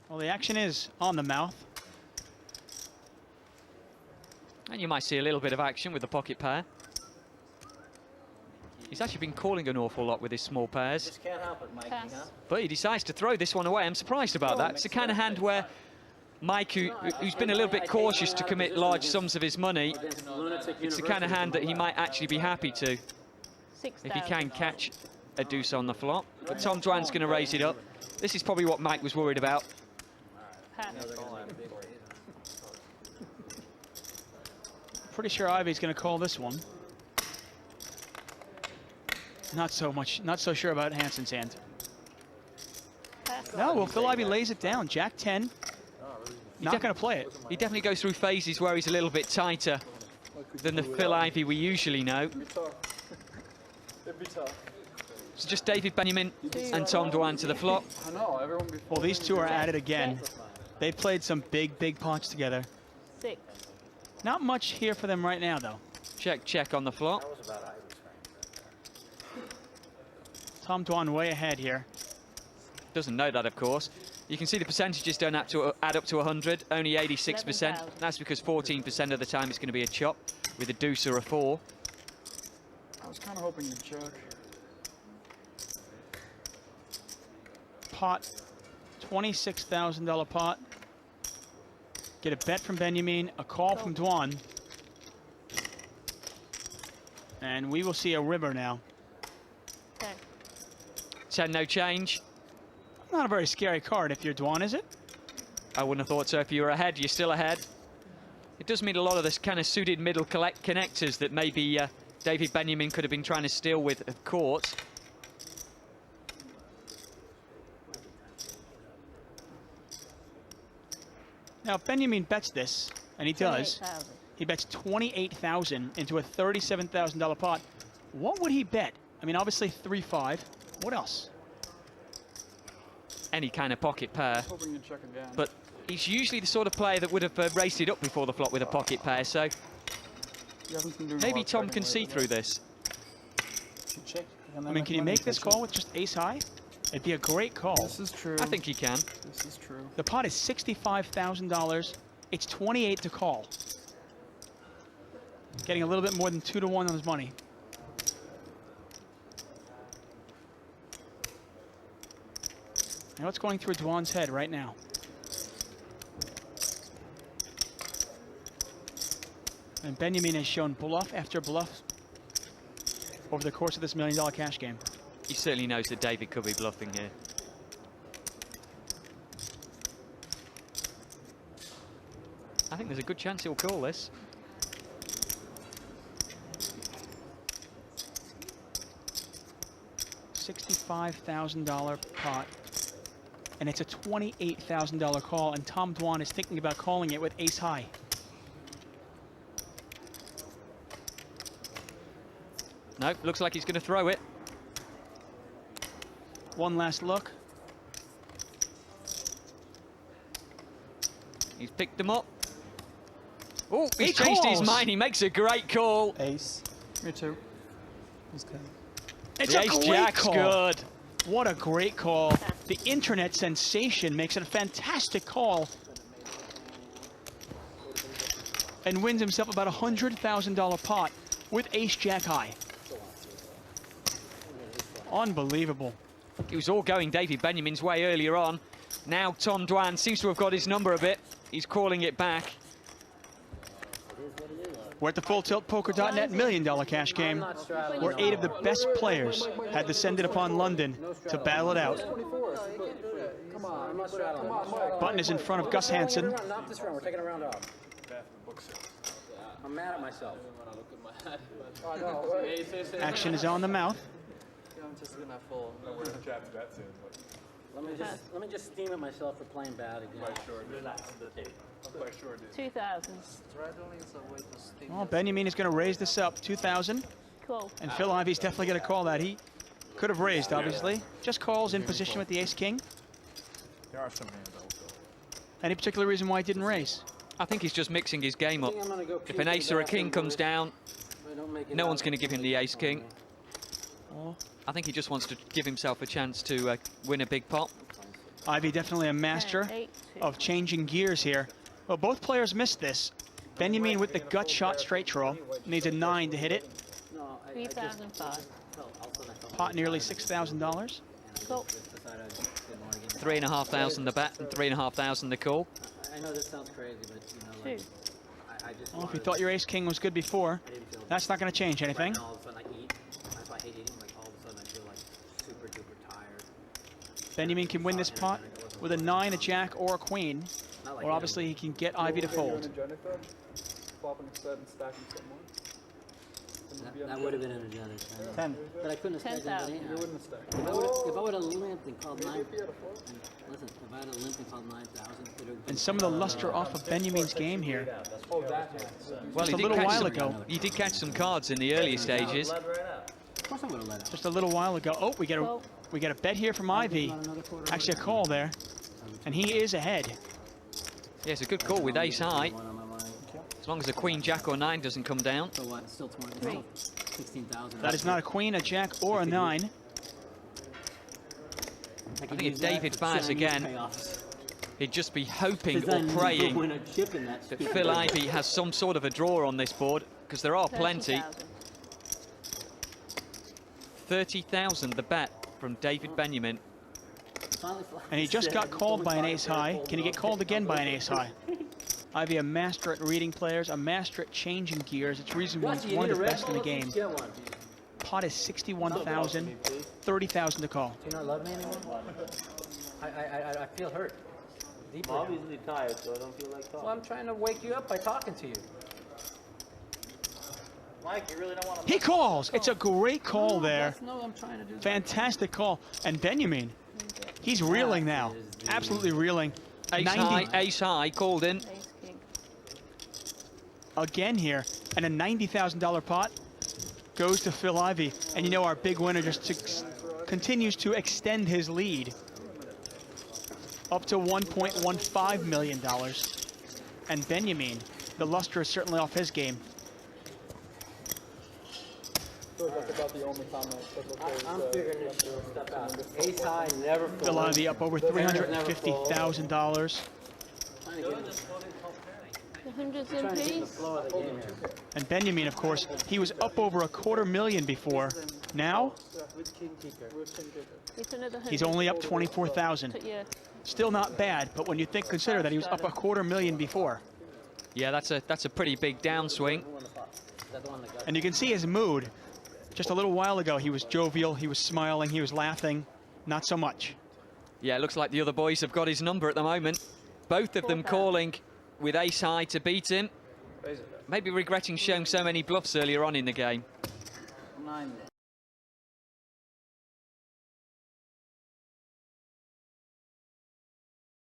Well, the action is on the mouth. And you might see a little bit of action with the pocket pair. He's actually been calling an awful lot with his small pairs. Just can't help it, Mikey, huh? But he decides to throw this one away. I'm surprised about that. It's the kind of hand where Mike, who's been a little bit cautious to commit large sums of his money, it's the kind of hand that he might actually be happy to if he can catch a deuce on the flop. But Tom Dwan's going to raise it up. This is probably what Mike was worried about. Pretty sure Ivey's going to call this one. Not so sure about Hansen's hand. No, well, Phil Ivey lays it down. Jack 10. Not going to play it. He definitely goes through phases where he's a little bit tighter than the Phil Ivey we usually know. It's just David Benyamine and Tom Dwan to the flop. Well, these two are at it again. They played some big pots together. 6. Not much here for them right now, though. Check on the flop. Tom Dwan way ahead here. Doesn't know that, of course. You can see the percentages don't add up to 100, only 86%. That's because 14% of the time it's going to be a chop with a deuce or a 4. I was kind of hoping you'd check. Pot, $26,000 pot. Get a bet from Benyamine, a call from Dwan. And we will see a river now. 10, no change. Not a very scary card if you're Dwan, is it? I wouldn't have thought so. If you were ahead, you're still ahead. It does mean a lot of this kind of suited middle connectors that maybe David Benyamine could have been trying to steal with have caught. Now, if Benyamine bets this, and he does, he bets $28,000 into a $37,000 pot. What would he bet? I mean, obviously 3-5. What else? Any kind of pocket pair. Hoping you'd check again. But he's usually the sort of player that would have raced it up before the flop with a pocket pair, so maybe Tom can see through this. I mean, can you make this call with just ace high? It'd be a great call. This is true. I think he can. This is true. The pot is $65,000. It's 28 to call. Getting a little bit more than 2 to 1 on his money. Now what's going through Dwan's head right now? And Benyamine has shown bluff after bluff over the course of this $1 million cash game. He certainly knows that David could be bluffing here. I think there's a good chance he'll call this. $65,000 pot. And it's a $28,000 call, and Tom Dwan is thinking about calling it with ace high. No, looks like he's going to throw it. One last look. He's picked them up. Oh, he's changed his mind. He makes a great call. Ace. Me too. It's the a ace great jack's call. good. What a great call. The internet sensation makes it a fantastic call. And wins himself about a $100,000 pot with ace jack high. Unbelievable. It was all going David Benyamine's way earlier on. Now Tom Dwan seems to have got his number a bit. He's calling it back. We're at the FullTiltPoker.net $1 million cash game, where 8 of the best players had descended upon London to battle it out. Button is in front of Gus Hansen. Not this round. We're taking a round off. I'm mad at myself. Action is on the mouth. Let me just steam at myself for playing bad again. 2,000. Well, Benyamine is going to raise this up, 2,000. Cool. And Phil Ivey's definitely going to call that. He could have raised, obviously. Just calls in position with the ace-king. There are some hands also. Any particular reason why he didn't raise? I think he's just mixing his game up. If an ace or a king comes down, no one's going to give him the ace-king. I think he just wants to give himself a chance to win a big pot. Ivey definitely a master of changing gears here. Well, both players missed this. Benyamine with the gut shot straight draw. Needs a 9 to hit it. 3,005. Pot nearly $6,000. Cool. 3,500 the bet and 3,500 the call. I know this sounds crazy, but you know, like, I just. Well, if you thought your ace king was good before, that's not going to change anything. All of a sudden I eat. That's why I hate eating. Like all of a sudden I feel like super duper tired. Benyamine can win this pot with a 9, a jack, or a queen. Or obviously he can get Ivey to fold. That would have been an agenda. 10. But I couldn't have stacked anybody. You wouldn't have stacked. If I would have limped and called 9, listen, if I had limped and called 9,000, And some of the luster off of Benyamine's game here. Oh, that. Well, Just a little while ago. He did catch some cards in the earlier stages. of course I would have let out. Just a little while ago. Oh, we get a bet here from Ivey. Actually a call there. And he is ahead. Yeah, it's a good call with ace high. One on my mind. As long as the queen, jack, or 9 doesn't come down. So what? It's still 20. It's still 16,000. That is not a queen, a jack, or a 9. I think if David fires again, he'd just be hoping or praying that Phil Ivey has some sort of a draw on this board, because there are plenty. 30,000 the bet from David Benyamine. And he just got called by an ace high. Can he get called again by an ace high? Ivey, a master at reading players, a master at changing gears. It's reason why he's one of the best in the game. Pot is 61,000, 30,000 to call. Do you not love me anymore? I feel hurt. Deeply. I'm obviously tired, so I don't feel like talking. Well, I'm trying to wake you up by talking to you. Mike, you really don't want to... He calls. It's a great call there. No, I'm trying to do. Fantastic call. And Benyamine, he's reeling now. Absolutely reeling. Ace high, called in. Ace king. Again here. And a $90,000 pot goes to Phil Ivey. And you know our big winner just continues to extend his lead up to $1.15 million. And Benyamine, the luster is certainly off his game. That's about the only comment. I'm figuring this stuff out. Ace high never. Phil Ivey up over $350,000. The hundreds in piece. And Benyamine, of course, he was up over $250,000 before. Now, It's another 100. he's only up 24,000. Yeah. Still not bad, but when you consider that he was up $250,000 before. Yeah, that's a pretty big downswing. And you can see his mood. Just a little while ago, he was jovial, he was smiling, he was laughing. Not so much. Yeah, it looks like the other boys have got his number at the moment. Both of them calling with ace high to beat him. Maybe regretting showing so many bluffs earlier on in the game. 9.